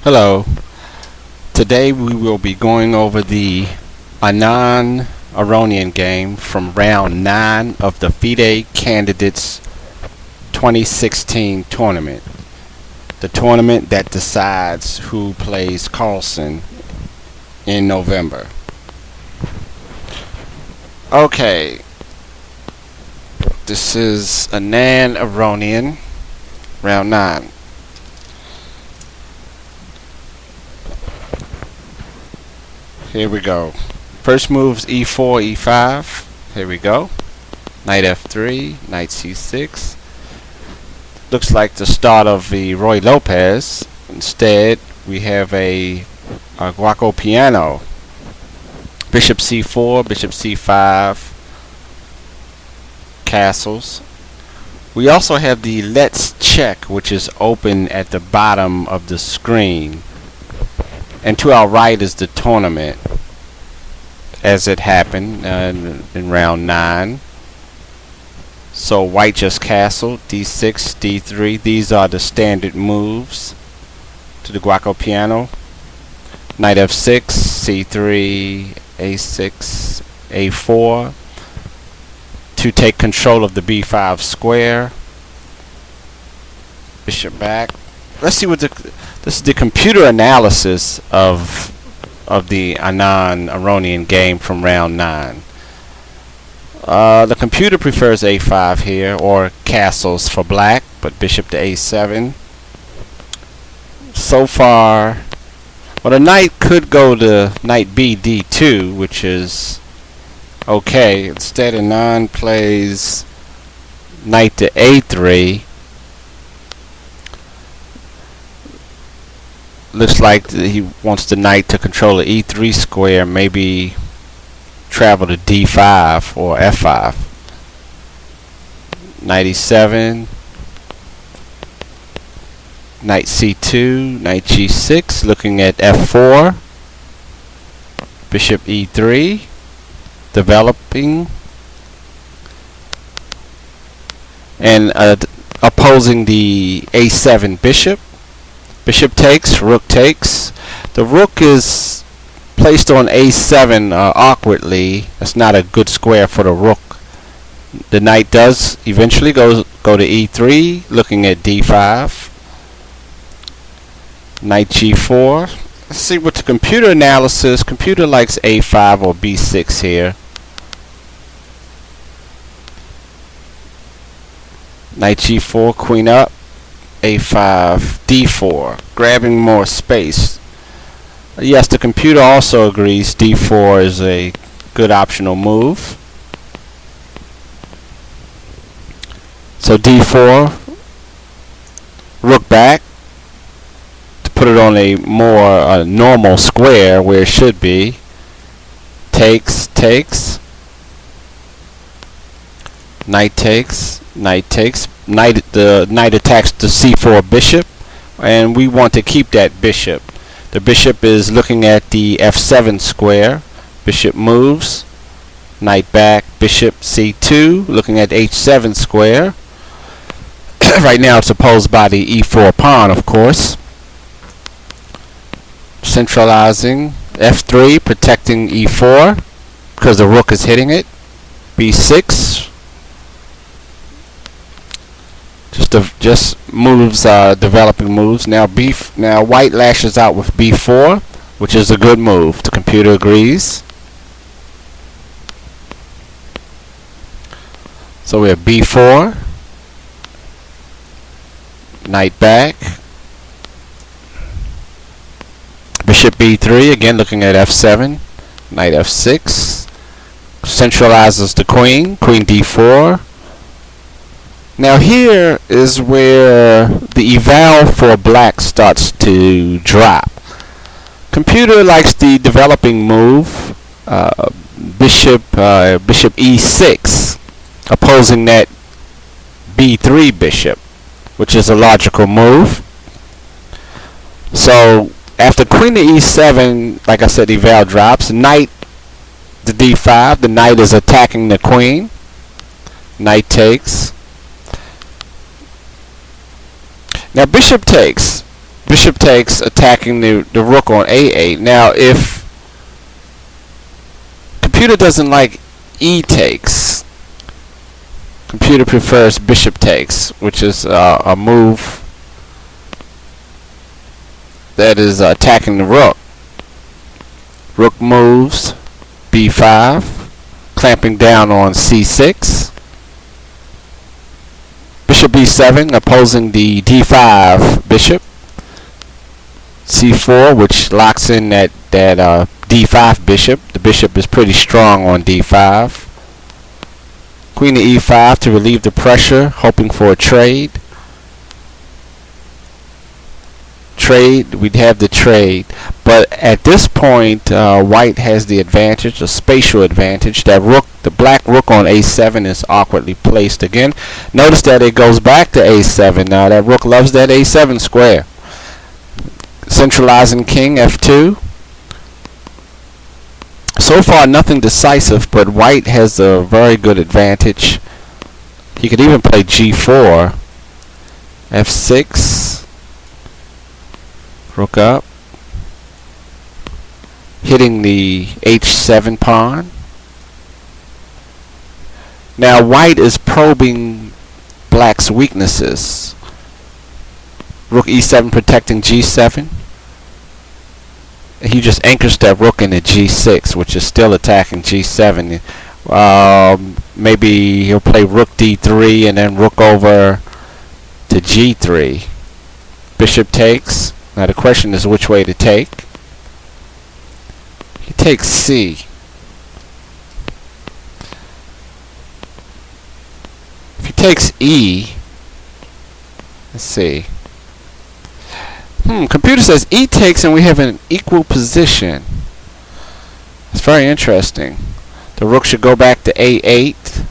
Hello. Today we will be going over the Anand-Aronian game from round 9 of the Fide Candidates 2016 tournament. The tournament that decides who plays Carlson in November. Okay. This is Anand-Aronian, round 9. Here we go. First move's e4, e5. Here we go. Knight f3, knight c6. Looks like the start of the Roy Lopez. Instead, we have a Guaco piano. Bishop c4, bishop c5. Castles. We also have the let's check, which is open at the bottom of the screen. And to our right is the tournament as it happened in round 9. So white just castled, d6, d3. These are the standard moves to the Guaco piano. Knight f6, c3, a6, a4 to take control of the b5 square. Bishop back. Let's see what this is the computer analysis of the Anand-Aronian game from round 9. The computer prefers a5 here, or castles for black, but bishop to a7. So far, well, the knight could go to knight b d2, which is okay. Instead, Anand plays knight to a3. Looks like he wants the knight to control the e3 square, maybe travel to d5 or f5. Knight e7, knight c2, knight g6, looking at f4, bishop e3, developing, and opposing the a7 bishop. Bishop takes, rook takes. The rook is placed on a7 awkwardly. That's not a good square for the rook. The knight does eventually go to e3, looking at d5. Knight g4. Let's see what the computer analysis. Computer likes a5 or b6 here. Knight g4, queen up. a5, d4, grabbing more space. Yes, the computer also agrees d4 is a good optional move. So d4, rook back to put it on a more normal square where it should be. Takes, takes. Knight takes, knight takes. The knight attacks the c4 bishop, and we want to keep that bishop. The bishop is looking at the f7 square. Bishop moves, knight back, bishop c2, looking at h7 square. Right now it's opposed by the e4 pawn, of course. Centralizing, f3, protecting e4 because the rook is hitting it. b6. Just moves, developing moves. Now white lashes out with b4, which is a good move. The computer agrees. So we have b4, knight back, bishop b3, again looking at f7, knight f6, centralizes the queen, queen d4. Now here is where the eval for black starts to drop. Computer likes the developing move, bishop e6, opposing that b3 bishop, which is a logical move. So after queen to e7, like I said, eval drops. Knight to d5. The knight is attacking the queen. Knight takes. Now bishop takes. Bishop takes, attacking the rook on a8. Now, if computer doesn't like e takes, computer prefers bishop takes, which is a move that is attacking the rook. Rook moves, b5, clamping down on c6. Bishop b7, opposing the d5 bishop. c4, which locks in that d5 bishop. The bishop is pretty strong on d5. Queen to e5 to relieve the pressure, hoping for a trade. We'd have the trade, but at this point white has the advantage, a spatial advantage. That rook, the black rook on a7 is awkwardly placed again. Notice that it goes back to a7. Now that rook loves that a7 square. Centralizing king, f2. So far nothing decisive, but white has a very good advantage. He could even play g4, f6, rook up, hitting the h7 pawn. Now white is probing black's weaknesses. Rook e7 protecting g7. He just anchors that rook into g6, which is still attacking g7. Maybe he'll play rook d3 and then rook over to g3. Bishop takes. Now the question is which way to take. He takes c. If he takes e, let's see. Computer says e takes and we have an equal position. It's very interesting. The rook should go back to a8.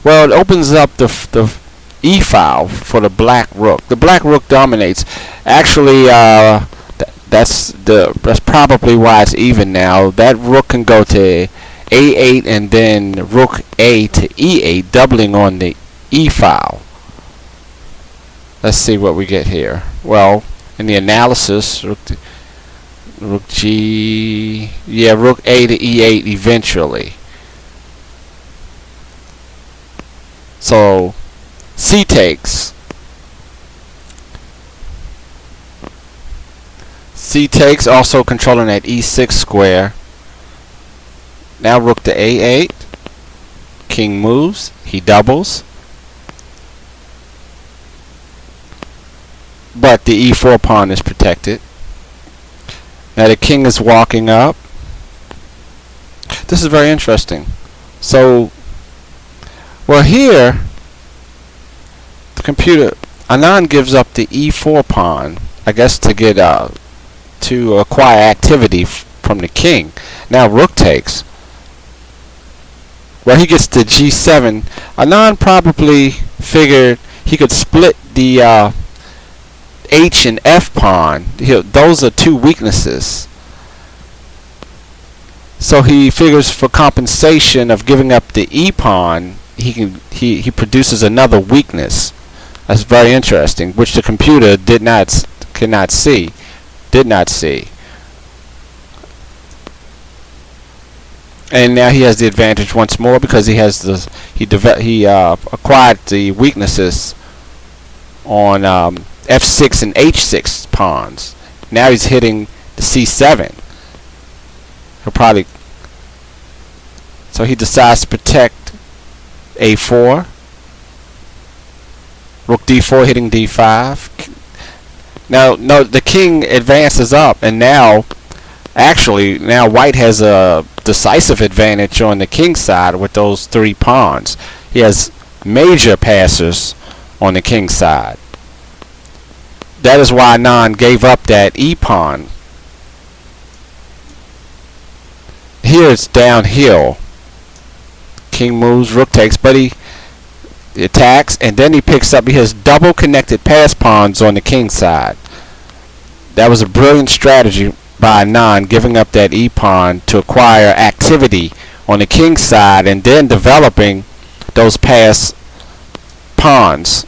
Well, it opens up the e file for the black rook. The black rook dominates. Actually, that's probably why it's even now. That rook can go to a8 and then rook a to e8, doubling on the e file. Let's see what we get here. Well, in the analysis, rook G, yeah, rook A to E8 eventually. So, C takes. C takes, also controlling that E6 square. Now rook to A8. King moves. He doubles. But the e4 pawn is protected. Now the king is walking up. This is very interesting. So, well, here the computer, Anand gives up the e4 pawn, I guess, to get to acquire activity from the king. Now rook takes. Well, he gets to g7. Anand probably figured he could split the H and F pawn. Those are two weaknesses. So he figures for compensation of giving up the E pawn, he produces another weakness. That's very interesting, which the computer did not see. And now he has the advantage once more because he has he acquired the weaknesses on f6 and h6 pawns. Now he's hitting the c7. He'll probably, so he decides to protect a4. Rook d4 hitting d5. Now, no, the king advances up, and now white has a decisive advantage on the king's side with those three pawns. He has major passers on the king's side. That is why Anand gave up that e pawn. Here it's downhill. King moves, rook takes, but he attacks, and then he picks up. He has double connected pass pawns on the king's side. That was a brilliant strategy by Anand, giving up that e pawn to acquire activity on the king's side, and then developing those pass pawns,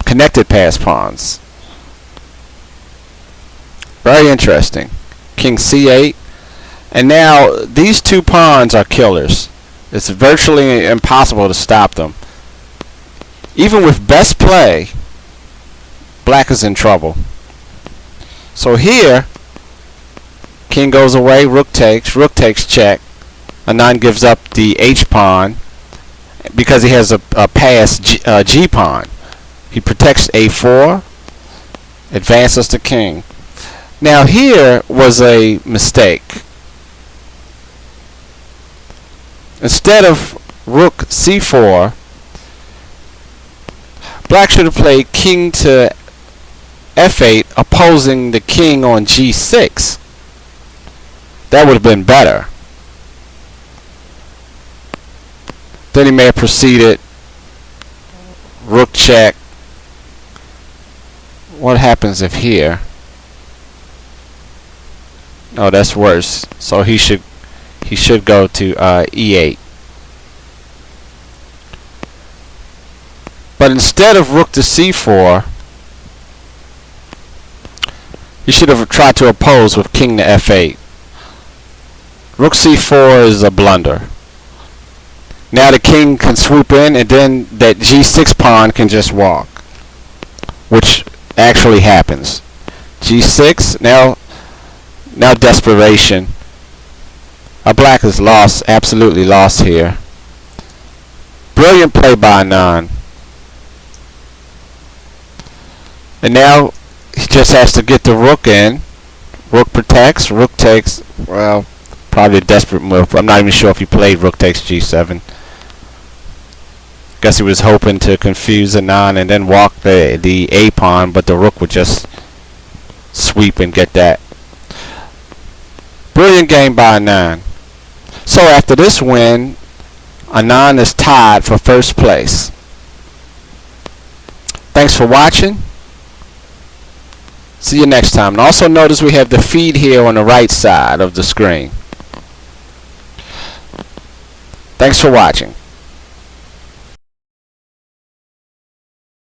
connected pass pawns. Very interesting. King c8. And now these two pawns are killers. It's virtually impossible to stop them. Even with best play, black is in trouble. So here, king goes away, rook takes check. Anand gives up the h pawn because he has a passed g pawn. He protects a4, advances the king. Now here was a mistake. Instead of rook c4, black should have played king to f8, opposing the king on g6. That would have been better. Then he may have proceeded rook check. What happens if here? Oh, that's worse. So he should go to e8. But instead of rook to c4, he should have tried to oppose with king to f8. Rook c4 is a blunder. Now the king can swoop in, and then that g6 pawn can just walk, which actually happens. g6, now desperation. Black is lost, absolutely lost here. Brilliant play by Anand. And now he just has to get the rook in. Rook protects, rook takes. Well, probably a desperate move. I'm not even sure if he played rook takes g7. Guess he was hoping to confuse Anand and then walk the a pawn, but the rook would just sweep and get that. Brilliant game by Anand. So after this win, Anand is tied for first place. Thanks for watching. See you next time. And also notice we have the feed here on the right side of the screen. Thanks for watching.